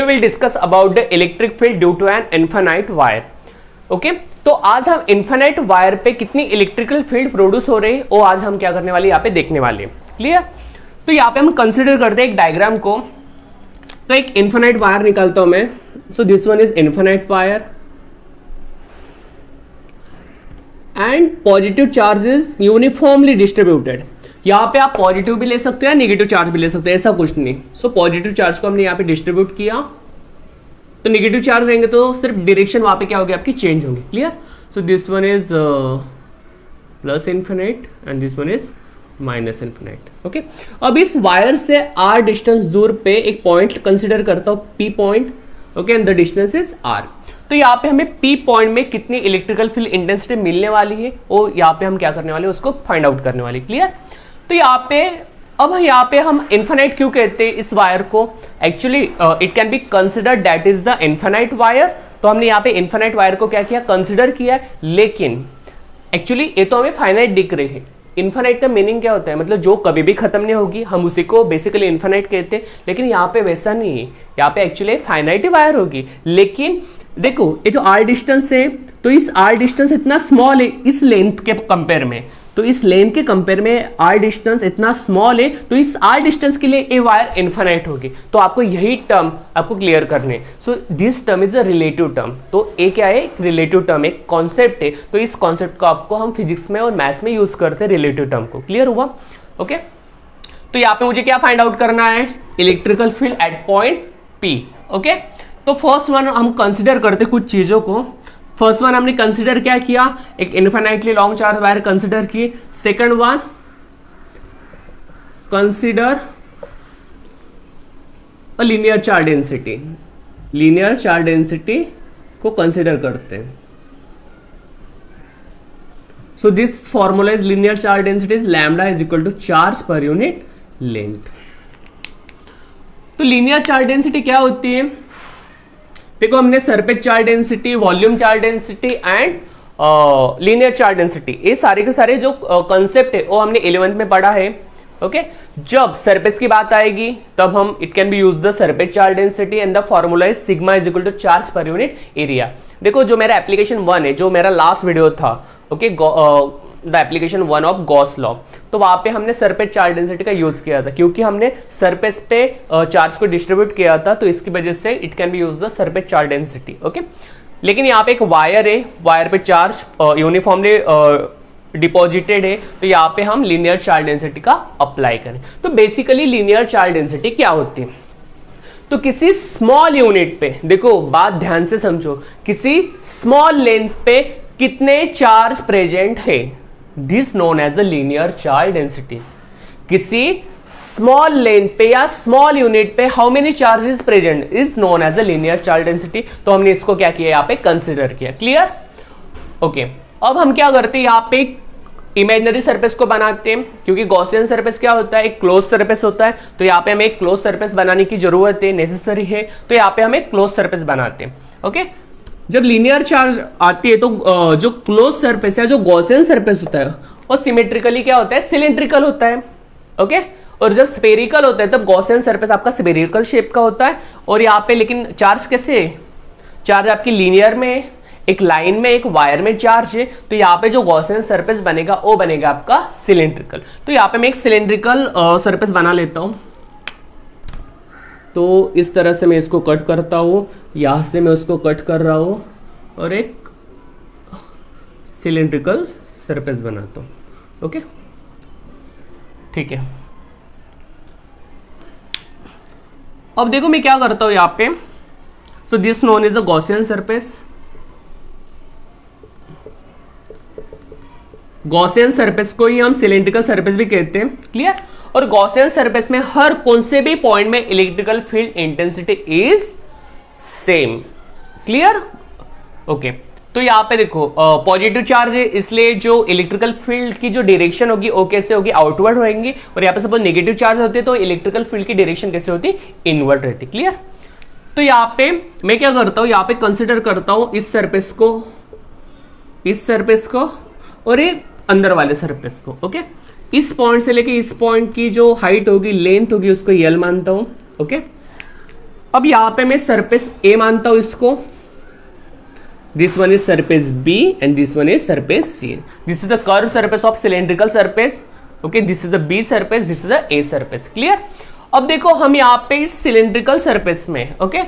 We will discuss about the electric field due to an infinite wire. Okay? तो आज हम infinite wire पे कितनी इलेक्ट्रिकल फील्ड प्रोड्यूस हो रही है वो आज हम क्या करने वाले यहाँ पे देखने वाले हैं. क्लियर? तो यहाँ पे हम कंसिडर करते हैं एक डायग्राम को. तो एक इन्फिनाइट वायर निकालता हूं मैं. So this one is infinite wire and positive charge is uniformly distributed. यहाँ पे आप पॉजिटिव भी ले सकते हैं, नेगेटिव चार्ज भी ले सकते हैं, ऐसा कुछ नहीं. सो पॉजिटिव चार्ज को हमने यहाँ पे डिस्ट्रीब्यूट किया, तो नेगेटिव चार्ज रहेंगे तो सिर्फ डायरेक्शन वहाँ पे क्या होगी आपकी चेंज होगी. Clear? So this one is plus infinite and this one is minus infinite. Okay, अब इस वायर से आर डिस्टेंस दूर पे एक पॉइंट कंसिडर करता हूँ, P point. Okay, and the distance is R. तो यहाँ पे हमें पी पॉइंट में कितनी इलेक्ट्रिकल फील्ड इंटेंसिटी मिलने वाली है और यहाँ पे हम क्या करने वाले हैं उसको फाइंड आउट करने वाले. क्लियर? तो यहाँ पे अब यहाँ पे हम इन्फिनाइट क्यों कहते हैं इस वायर को? Actually it can be considered that is the infinite wire. तो हमने यहाँ पे इन्फिनाइट वायर को क्या किया, कंसिडर किया, लेकिन एक्चुअली ये तो हमें फाइनाइट दिख रही है. इन्फिनाइट का मीनिंग क्या होता है, मतलब जो कभी भी खत्म नहीं होगी, हम उसी को बेसिकली इन्फिनाइट कहते हैं. लेकिन यहाँ पे वैसा नहीं है, यहाँ पे एक्चुअली फाइनाइट वायर होगी. लेकिन देखो ये जो आर डिस्टेंस है, तो इस आर डिस्टेंस इतना स्मॉल है इस लेंथ के कंपेयर में. तो इस लेंथ के कंपेयर में आर डिस्टेंस इतना स्मॉल है, तो इस आर डिस्टेंस के लिए ये वायर इन्फिनाइट होगी. तो आपको यही टर्म आपको क्लियर करने. So this term is a relative term. तो ये क्या है, रिलेटिव टर्म एक कॉन्सेप्ट है. तो इस कॉन्सेप्ट को आपको हम फिजिक्स में और मैथ्स में यूज करते हैं रिलेटिव टर्म को. क्लियर हुआ? ओके, तो यहाँ पे मुझे क्या फाइंड आउट करना है, electrical field at point P. Okay, तो फर्स्ट वन हम कंसिडर करते कुछ चीजों को. फर्स्ट वन हमने कंसिडर क्या किया, एक infinitely long charge wire consider की. Second one consider a linear charge density. Linear charge density को कंसिडर करते हैं. So this formula is linear charge density is lambda is equal to charge per unit length. तो linear charge density क्या होती है? देखो हमने surface charge density, volume charge density and linear charge density, ये सारे के सारे जो कंसेप्ट है वो हमने 11th में पढ़ा है. ओके, जब सरफेस की बात आएगी तब हम it can be use the surface charge density and the formula is sigma is equal to charge per unit area. देखो जो मेरा एप्लीकेशन 1 है, जो मेरा लास्ट वीडियो था, okay, the application 1 of Gauss law, तो वहां पे हमने सरफेस चार्ज डेंसिटी का यूज किया था, क्योंकि हमने सरफेस पे चार्ज को डिस्ट्रीब्यूट किया था, तो इसकी वजह से it can be use the surface charge density. Okay, लेकिन यहाँ पे एक वायर है, वायर पे चार्ज यूनिफॉर्मली डिपॉजिटेड है, तो यहाँ पे हम लीनियर चार्ज डेंसिटी का अप्लाई करें. तो बेसिकली लीनियर चार्ज डेंसिटी क्या होती है? तो किसी स्मॉल यूनिट पे, देखो बात ध्यान से समझो, किसी स्मॉल लेंथ पे कितने चार्ज प्रेजेंट है, this known as a linear charge density. किसी स्मॉल लेंथ पे या स्मॉल यूनिट पे how many charges present is known as a linear charge density. तो हमने इसको क्या किया, यहाँ पे कंसिडर किया. क्लियर? ओके, अब हम क्या करते हैं, यहाँ पे इमेजिनरी सरफेस को बनाते हैं, क्योंकि गॉसियन सरफेस क्या होता है, एक क्लोज सरफेस होता है. तो यहाँ पे हमें एक क्लोज सरफेस बनाने की जरूरत है, नेसेसरी है. तो यहाँ पे हम एक क्लोज सरफेस बनाते हैं. ओके, जब लीनियर चार्ज आती है तो जो क्लोज सरफेस है, जो गॉसियन सरफेस होता है, वो सिमेट्रिकली क्या होता है, सिलेंड्रिकल होता है. ओके, और जब स्फेरिकल होता है तब गॉसियन सरफेस आपका स्फेरिकल शेप का होता है. और यहाँ पे लेकिन चार्ज कैसे है, चार्ज आपकी लीनियर में, एक लाइन में, एक वायर में चार्ज है. तो यहाँ पे जो गॉसियन सरफेस बनेगा वो बनेगा आपका सिलेंड्रिकल. तो यहाँ पे मैं एक सिलेंड्रिकल सरफेस बना लेता हूं. तो इस तरह से मैं इसको कट करता हूं, यहां से मैं उसको कट कर रहा हूं और एक सिलेंड्रिकल सरफेस बनाता हूं. ओके, ठीक है. अब देखो मैं क्या करता हूं यहाँ पे. सो this known is a Gaussian surface. Gaussian surface को ही हम सिलेंड्रिकल सरफेस भी कहते हैं. क्लियर? और गॉसियन सरफेस में हर कौन से भी पॉइंट में electrical field intensity is same. Clear? Okay, तो यहाँ पे देखो पॉजिटिव चार्ज है, इसलिए जो इलेक्ट्रिकल फील्ड की जो डायरेक्शन होगी वो कैसे होगी, आउटवर्ड होगी. और यहाँ पे सपोज नेगेटिव चार्ज होते तो इलेक्ट्रिकल फील्ड की डायरेक्शन कैसे होती, इनवर्ड रहती. क्लियर? तो यहाँ पे मैं क्या करता हूँ, यहाँ पे कंसिडर करता हूँ इस सरफेस को और ये अंदर वाले सरफेस को. ओके, इस पॉइंट से लेके इस पॉइंट की जो हाइट होगी, लेंथ होगी, उसको यल मानता हूं. ओके, अब यहां पे मैं सरफेस ए मानता हूं इसको, this one is surface B and this one is surface C, this is the curve surface of cylindrical surface, okay, this is the B surface, this is the A surface, clear. अब देखो हम यहाँ पे इस cylindrical surface में, okay,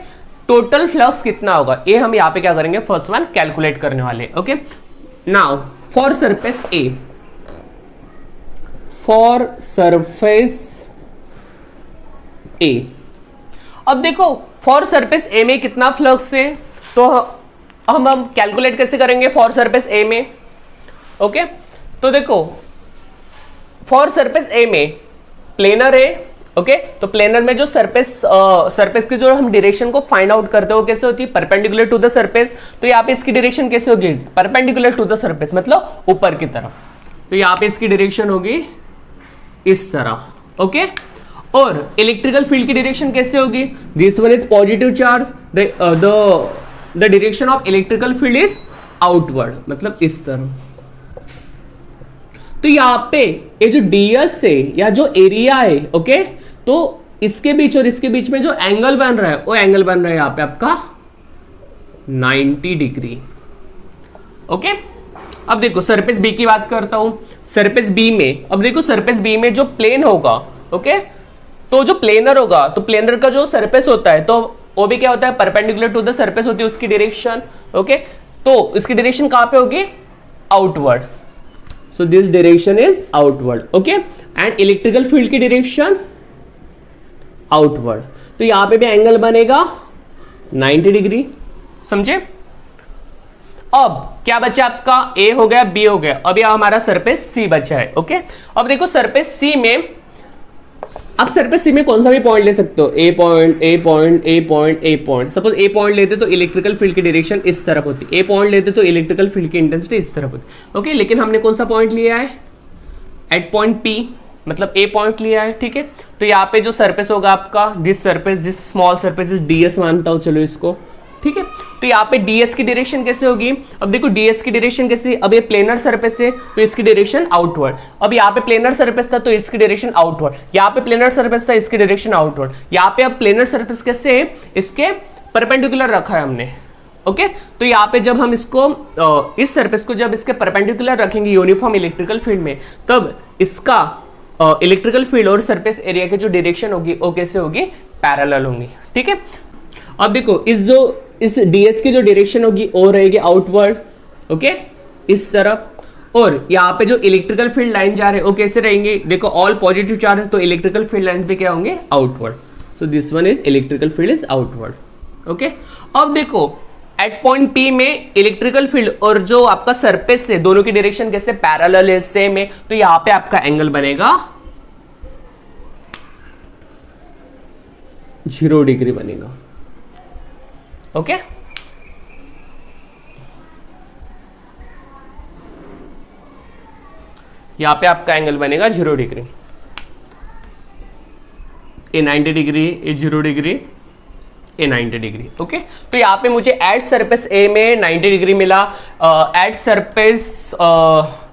total flux कितना होगा, ये हम यहाँ पे क्या करेंगे, फर्स्ट वन कैलकुलेट करने वाले, okay. Now for surface A, for surface ए, अब देखो फॉर सरफेस ए में कितना फ्लक्स है, तो हम कैलकुलेट कैसे करेंगे फॉर सरफेस ए में, ओके। तो देखो फॉर सरफेस ए में प्लेनर है, ओके, तो प्लेनर में जो सरफेस की जो हम डायरेक्शन को फाइंड आउट करते हो कैसे होती है, परपेंडिकुलर टू द सरफेस, तो यहाँ पे इसकी डायरेक्शन कैसे होगी, परपेंडिकुलर टू द सरफेस, मतलब ऊपर की तरफ, तो यहाँ पे इसकी डायरेक्शन होगी इस तरह, ओके। और इलेक्ट्रिकल फील्ड की डायरेक्शन कैसे होगी, this one is positive charge, the direction of electrical field is outward, मतलब इस तरह। तो यहां पे ये जो डीएस है या जो एरिया है, ओके, तो इसके बीच और इसके बीच में जो एंगल बन रहा है वो एंगल बन रहा है यहां पे आपका 90 डिग्री, ओके। अब देखो सरफेस बी की बात करता हूं, सरफेस बी में, अब देखो सरफेस बी में जो प्लेन होगा, ओके, तो जो प्लेनर होगा, तो प्लेनर का जो सरफेस होता है तो वो भी क्या होता है, परपेंडिकुलर टू द सरफेस होती है उसकी डायरेक्शन, ओके, तो इसकी डायरेक्शन कहां पे होगी, outward, so this direction is outward, okay, and electrical field की direction outward, तो यहां पे भी एंगल बनेगा 90 डिग्री, समझे। अब क्या बचा आपका, ए हो गया, बी हो गया, अब यह हमारा सरफेस सी बचा है, ओके। अब देखो सरफेस सी में, आप सरफेस सी में कौन सा भी पॉइंट ले सकते हो, ए पॉइंट, ए पॉइंट, ए पॉइंट, ए पॉइंट, सपोज ए पॉइंट लेते तो इलेक्ट्रिकल फील्ड की डायरेक्शन इस तरफ होती, ए पॉइंट लेते तो इलेक्ट्रिकल फील्ड की इंटेंसिटी इस तरफ होती, ओके। लेकिन हमने कौन सा पॉइंट लिया है, एट पॉइंट पी, मतलब ए पॉइंट लिया है, ठीक है। तो यहाँ पे जो सरफेस होगा आपका, this surface, this small surface is DS मानता हूँ, चलो इसको, ठीक है। तो यहाँ पे डीएस की डायरेक्शन कैसे होगी, अब देखो डीएस की डायरेक्शन कैसे, अब ये प्लेनर सरफेस है तो इसकी डायरेक्शन आउटवर्ड, अब यहाँ पे प्लेनर सरफेस था तो इसकी डायरेक्शन आउटवर्ड, यहाँ पे प्लेनर सरफेस था इसकी डायरेक्शन आउटवर्ड, यहाँ पे अब प्लेनर सरफेस कैसे है, इसके परपेंडिकुलर रखा है हमने, ओके। तो यहाँ पे जब हम इसको इस सरफेस को जब इसके परपेंडिकुलर रखेंगे यूनिफॉर्म इलेक्ट्रिकल फील्ड में, तब इसका इलेक्ट्रिकल फील्ड और सरफेस एरिया की जो डायरेक्शन होगी वो कैसे होगी, पैरेलल होंगी, ठीक है। अब देखो इस डीएस की जो डायरेक्शन होगी वो रहेगी आउटवर्ड, ओके, इस तरफ, और यहाँ पे जो इलेक्ट्रिकल फील्ड लाइन जा रहे हैं वो कैसे रहेंगे, देखो ऑल पॉजिटिव चार्ज, तो इलेक्ट्रिकल फील्ड लाइन भी क्या होंगे, outward, so this one is electrical field is outward, okay. अब देखो एट पॉइंट पी में इलेक्ट्रिकल फील्ड और जो आपका सरफेस है दोनों की डायरेक्शन कैसे पैरेलल है, सेम है, तो यहाँ पे आपका एंगल बनेगा 0 डिग्री बनेगा, ओके। यहां पे आपका एंगल बनेगा 0 डिग्री, ए 90 डिग्री, ए 0 डिग्री, ए 90 डिग्री, ओके। तो यहाँ पे मुझे एट सरफेस ए में 90 डिग्री मिला, एट सरफेस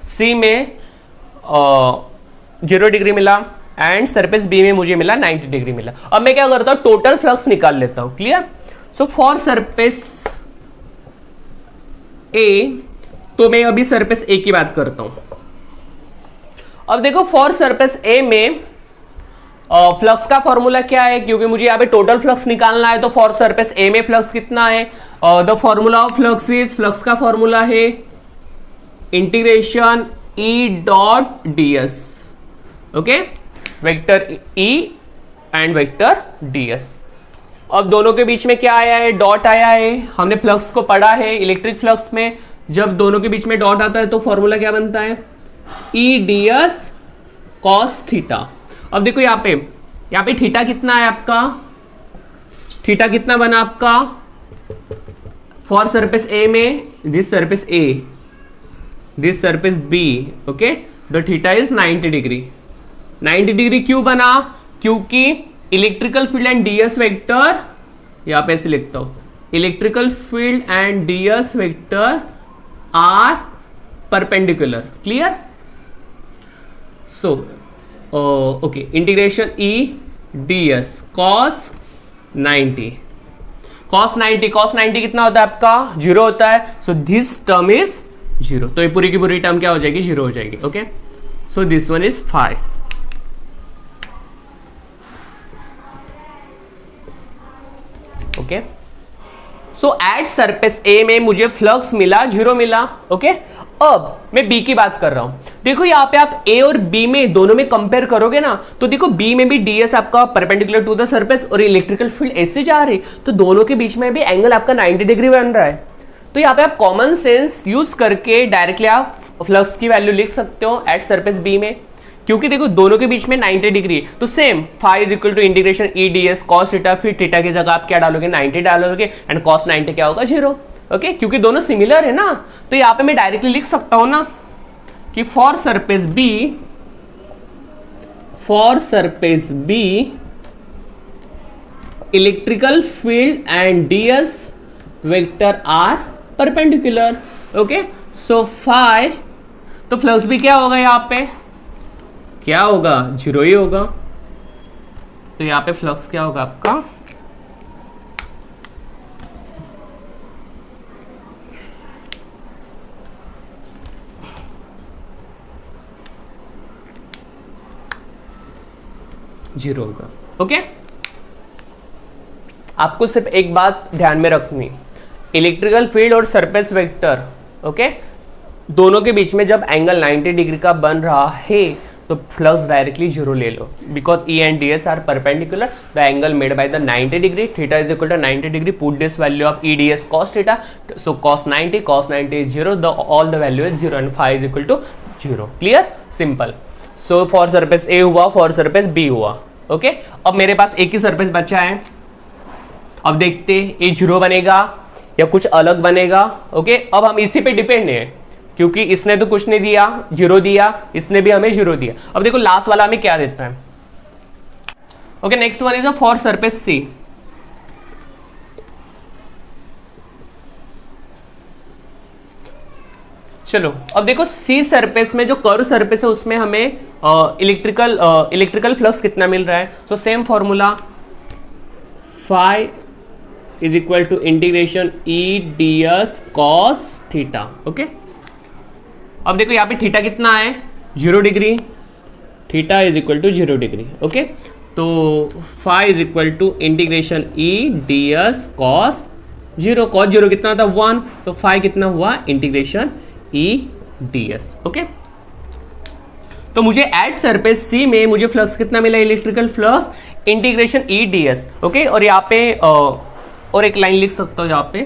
सी में 0 डिग्री मिला, एंड सरफेस बी में मुझे मिला 90 डिग्री मिला। अब मैं क्या करता हूं, टोटल फ्लक्स निकाल लेता हूं, क्लियर। सो फॉर सरफेस ए, तो मैं अभी सरफेस ए की बात करता हूं। अब देखो फॉर सरफेस ए में फ्लक्स का फॉर्मूला क्या है, क्योंकि मुझे यहाँ पे टोटल फ्लक्स निकालना है, तो फॉर सरफेस ए में फ्लक्स कितना है, the formula of flux is, flux का फॉर्मूला है integration E dot DS, okay, vector E and vector DS. अब दोनों के बीच में क्या आया है, डॉट आया है, हमने फ्लक्स को पढ़ा है इलेक्ट्रिक फ्लक्स में, जब दोनों के बीच में डॉट आता है तो फॉर्मूला क्या बनता है, ई डीएस कॉस थीटा। अब देखो यहाँ पे थीटा कितना है आपका, थीटा कितना बना आपका फॉर सरफेस ए में, this surface A, this surface B, okay, the theta is 90 degree. 90 degree क्यों बना, क्योंकि electrical field and DS vector, यहां पे ऐसे लिखता हूं, electrical field and DS vector are perpendicular, clear. So okay, integration E DS cos 90, cos 90 कितना होता है आपका 0 होता है, सो दिस टर्म इज 0, तो ये पूरी की पूरी टर्म क्या हो जाएगी 0 हो जाएगी. Okay, so this one is 5. Okay, so at surface A में मुझे फ्लक्स मिला 0 मिला. ओके, अब मैं बी की बात कर रहा हूं. देखो यहाँ पे आप ए और बी में दोनों में कंपेयर करोगे ना, तो देखो बी में भी डीएस आपका परपेंडिकुलर टू द सरफेस और इलेक्ट्रिकल फील्ड ऐसे जा रही, तो दोनों के बीच में भी एंगल आपका 90 डिग्री बन रहा है. तो यहाँ पे आप कॉमन सेंस यूज करके डायरेक्टली आप फ्लक्स की वैल्यू लिख सकते हो एट सरफेस बी में, क्योंकि देखो दोनों के बीच में 90 डिग्री, तो same phi is equal to integration E D S cos theta, फिर थीटा की जगह आप क्या डालोगे 90 डालोगे एंड कॉस 90 क्या होगा 0. ओके, क्योंकि दोनों सिमिलर है ना, तो यहाँ पे मैं डायरेक्टली लिख सकता हूं ना कि for surface B electrical field and DS vector are perpendicular. Okay, so phi, तो फ्लक्स भी क्या होगा यहाँ पे क्या होगा 0 ही होगा. तो यहाँ पे फ्लक्स क्या होगा आपका जीरो होगा. ओके, आपको सिर्फ एक बात ध्यान में रखनी, इलेक्ट्रिकल फील्ड और सरफेस वेक्टर ओके दोनों के बीच में जब एंगल 90 डिग्री का बन रहा है तो फ्लक्स डायरेक्टली 0 ले लो, because E and D S are perpendicular the angle made by the 90 degree. Theta is equal to 90 degree, put this value of E D S cos theta, so cos 90 is 0, the all the value is 0 and phi is equal to 0. Clear, simple. So for surface A हुआ, for surface B हुआ. Okay, अब मेरे पास एक ही surface बचा है. अब देखते ये 0 बनेगा या कुछ अलग बनेगा. ओके, अब हम इसी पे डिपेंड है, क्योंकि इसने तो कुछ नहीं दिया 0 दिया, इसने भी हमें 0 दिया. अब देखो लास्ट वाला हमें क्या देता है. Okay, next one is a for surface C. चलो अब देखो सी सरफेस में जो कर्व सरफेस है उसमें हमें इलेक्ट्रिकल फ्लक्स कितना मिल रहा है. So same formula, phi is equal to integration E D S cos theta. Okay, अब देखो यहाँ पे थीटा कितना है 0 degree, theta is equal to 0 degree. Okay, तो phi is equal to integration E D S cos 0, cos 0 कितना था 1, तो फाई कितना हुआ integration E D S. Okay, तो मुझे एट सरफेस सी में मुझे फ्लक्स कितना मिला electrical flux integration E D S. Okay, और यहाँ पे और एक लाइन लिख सकता हूँ यहाँ पे,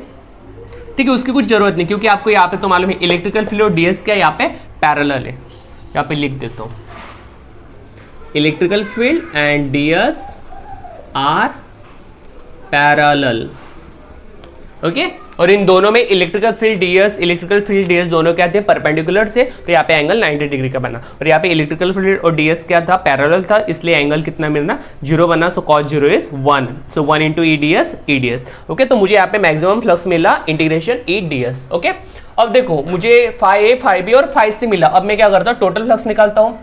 ठीक है, उसकी कुछ जरूरत नहीं क्योंकि आपको यहाँ पे तो मालूम है इलेक्ट्रिकल फील्ड और डीएस क्या यहाँ पे पैरेलल है. यहाँ पे लिख देता हूँ electrical field and DS are parallel. Okay, और इन दोनों में इलेक्ट्रिकल फील्ड डीएस दोनों क्या थे परपेंडिकुलर थे, तो यहाँ पे एंगल 90 डिग्री का बना. और यहाँ पे इलेक्ट्रिकल फील्ड और डीएस क्या था पैरेलल था, इसलिए एंगल कितना मिलना 0 बना. So cos 0 is 1, so 1 into E D S. Okay, तो मुझे यहाँ पे मैक्सिमम फ्लक्स मिला integration E D S. Okay, अब देखो मुझे फाई ए फाई बी और फाई सी मिला. अब मैं क्या करता हूँ टोटल फ्लक्स निकालता हूँ.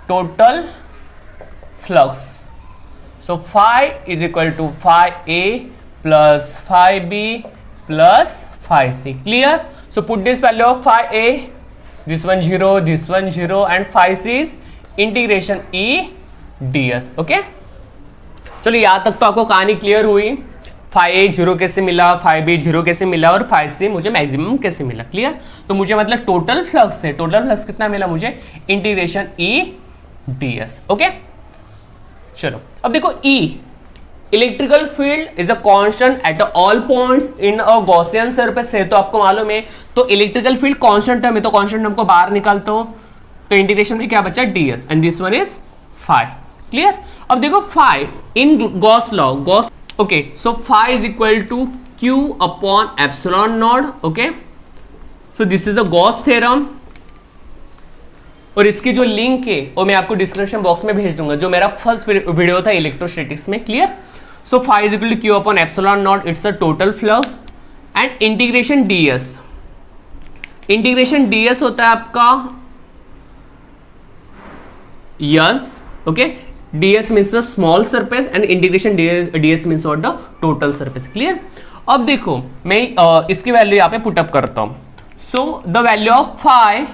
Total flux, so phi is equal to phi A plus phi B plus phi C. Clear, so put this value of phi A, this one 0 and phi C is integration E D S. Okay, चलो यहां तक तो आपको कहानी clear हुई. Phi ए 0 कैसे मिला, phi B 0 कैसे मिला और फाई सी मुझे मैक्सिमम कैसे मिला. क्लियर, तो मुझे मतलब टोटल फ्लक्स है, टोटल फ्लक्स कितना मिला मुझे integration E D S. Okay, चलो अब देखो E electrical field is a constant at all points in a Gaussian surface है, तो आपको मालूम है तो इलेक्ट्रिकल फील्ड कांस्टेंट टर्म है, तो कांस्टेंट टर्म को बाहर निकालता हूं तो इंटीग्रेशन में क्या बचा ds and this one is phi. Clear, अब देखो phi in Gauss law, Gauss okay, so phi is equal to q upon epsilon naught. Okay, so this is a Gauss theorem और इसकी जो लिंक है वो मैं आपको डिस्क्रिप्शन बॉक्स में भेज दूंगा, जो मेरा फर्स्ट वीडियो था इलेक्ट्रोस्टैटिक्स में. Clear, so phi is equal to q upon epsilon naught, it's a total flux and integration ds होता है आपका yes. Okay, ds means the small surface and integration ds means what the total surface. Clear. अब देखो मैं इसकी value यहाँ पे put up करता हूँ. So the value of phi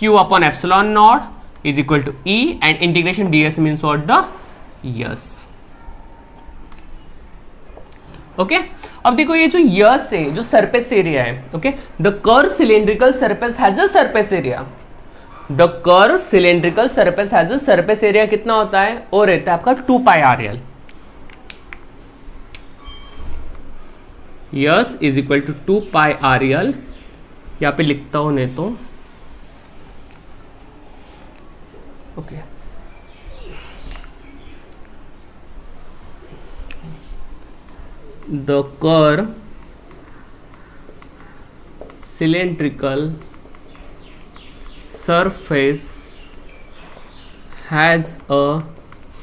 q upon epsilon not is equal to e and integration ds means what the S. Okay. अब देखो ये जो यस है, जो सरफेस एरिया है, okay, the curve cylindrical surface has a surface area. The curve cylindrical surface has a surface area कितना होता है? वो रहता है आपका 2 pi R L. S is equal to 2 pi R L. यहां पे लिखता हूं नहीं तो okay. The curve cylindrical surface has a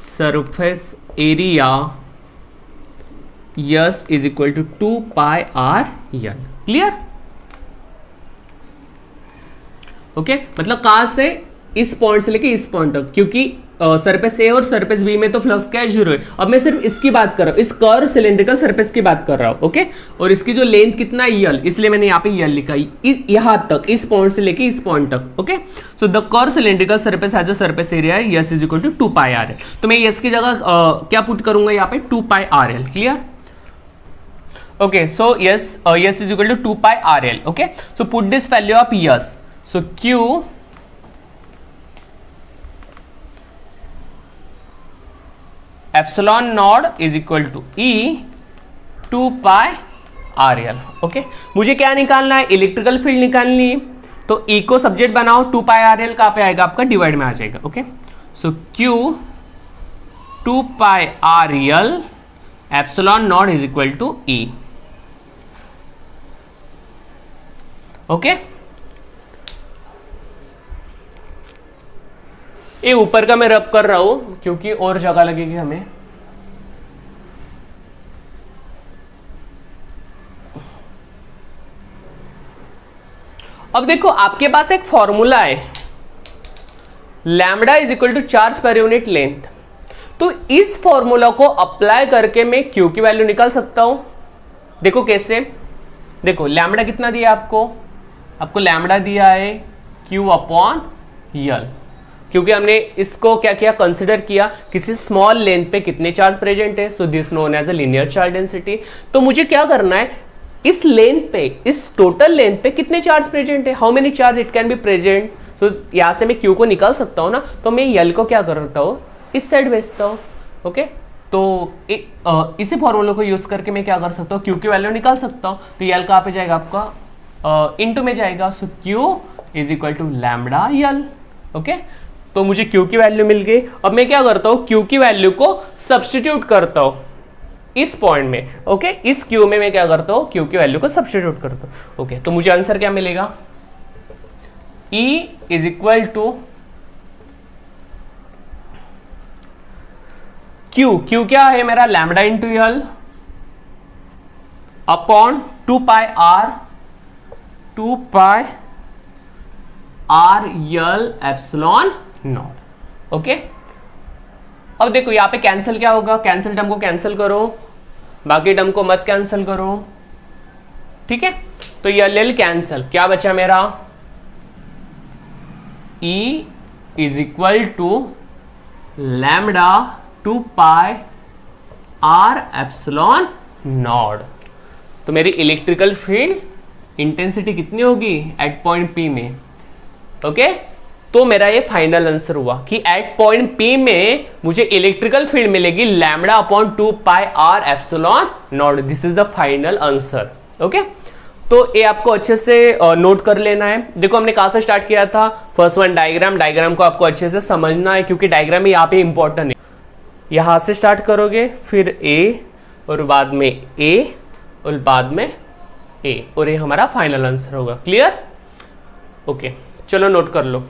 surface area S is equal to 2 pi r n. Clear. Okay, मतलब कहां से? इस पॉइंट से लेके इस पॉइंट तक, क्योंकि सरफेस ए और सरफेस बी में तो फ्लक्स क्या है? 0 है. अब मैं सिर्फ इसकी बात कर रहा हूं, इस कर्व सिलेंड्रिकल सरफेस की बात कर रहा हूं. ओके. और इसकी जो लेंथ कितना है? यल. इसलिए मैंने यहाँ पे यल लिखा है, यहां तक, इस पॉइंट से लेके इस पॉइंट तक. Okay. So the curve cylindrical surface has a surface area yes is equal to 2 pi R L. तो मैं यस की जगह क्या पुट करूंगा यहाँ पे? 2 pi R L. Clear. Okay. So S is equal to 2 pi R L. Okay. So put this value of S. So Q epsilon not is equal to E 2 pi R L. Okay. मुझे क्या निकालना है? Electrical field निकालनी है. तो ई को subject बनाओ, 2 pi R L कहाँ पे आएगा? आपका डिवाइड में आ जाएगा. Okay. So Q 2 pi R L epsilon not is equal to E. Okay. ये ऊपर का मैं रब कर रहा हूं क्योंकि और जगह लगेगी हमें. अब देखो आपके पास एक फॉर्मूला है, lambda is equal to charge per unit length. तो इस फॉर्मूला को अप्लाई करके मैं क्यू की वैल्यू निकाल सकता हूं. देखो कैसे? देखो लैम्बडा कितना दिया आपको? आपको लैम्बडा दिया है क्यू अपॉन यल. क्योंकि हमने इसको क्या किया? कंसिडर किया किसी स्मॉल लेंथ पे कितने चार्ज प्रेजेंट है. So this known as a linear charge density. तो मुझे क्या करना है? इस लेंथ पे, इस टोटल लेंथ पे कितने चार्ज प्रेजेंट है? How many charge it can be present. So यहां से मैं क्यू को निकाल सकता हूं ना. तो मैं यल को क्या करता हूं? इस साइड भेजता हूं. ओके. तो इसी फॉर्मूले को यूज करके मैं क्या कर सकता हूं? क्यू की वैल्यू निकाल सकता हूं. तो यल कहां पे जाएगा? आपका इनटू में जाएगा. So Q is equal to lambda L. Okay. तो मुझे Q की वैल्यू मिल गई. अब मैं क्या करता हूं? Q की वैल्यू को सब्स्टिट्यूट करता हूं इस पॉइंट में. ओके. इस Q में मैं क्या करता हूं? Q की वैल्यू को सब्स्टिट्यूट करता हूं. ओके. तो मुझे आंसर क्या मिलेगा? E is equal to Q क्या है मेरा? Lambda into L upon 2 pi R L epsilon naught. Okay. अब देखो यहां पे कैंसिल क्या होगा? कैंसिल टर्म को कैंसिल करो, बाकी टर्म को मत कैंसिल करो. ठीक है. तो यल एल कैंसिल. क्या बचा मेरा? E is equal to lambda 2 pi R epsilon naught. तो मेरी इलेक्ट्रिकल फील्ड इंटेंसिटी कितनी होगी एट पॉइंट P में? ओके. तो मेरा ये फाइनल आंसर हुआ कि एट पॉइंट P में मुझे इलेक्ट्रिकल फील्ड मिलेगी lambda upon 2 pi R epsilon naught. This is the final answer. Okay. तो ये आपको अच्छे से नोट कर लेना है. देखो हमने कहां से स्टार्ट किया था? फर्स्ट वन डायग्राम को आपको अच्छे से समझना है क्योंकि डायग्राम ही यहाँ पे इंपॉर्टेंट है. यहां से स्टार्ट करोगे, फिर A और बाद में A और बाद में A, और ये हमारा फाइनल आंसर होगा. क्लियर? ओके. चलो नोट कर लो.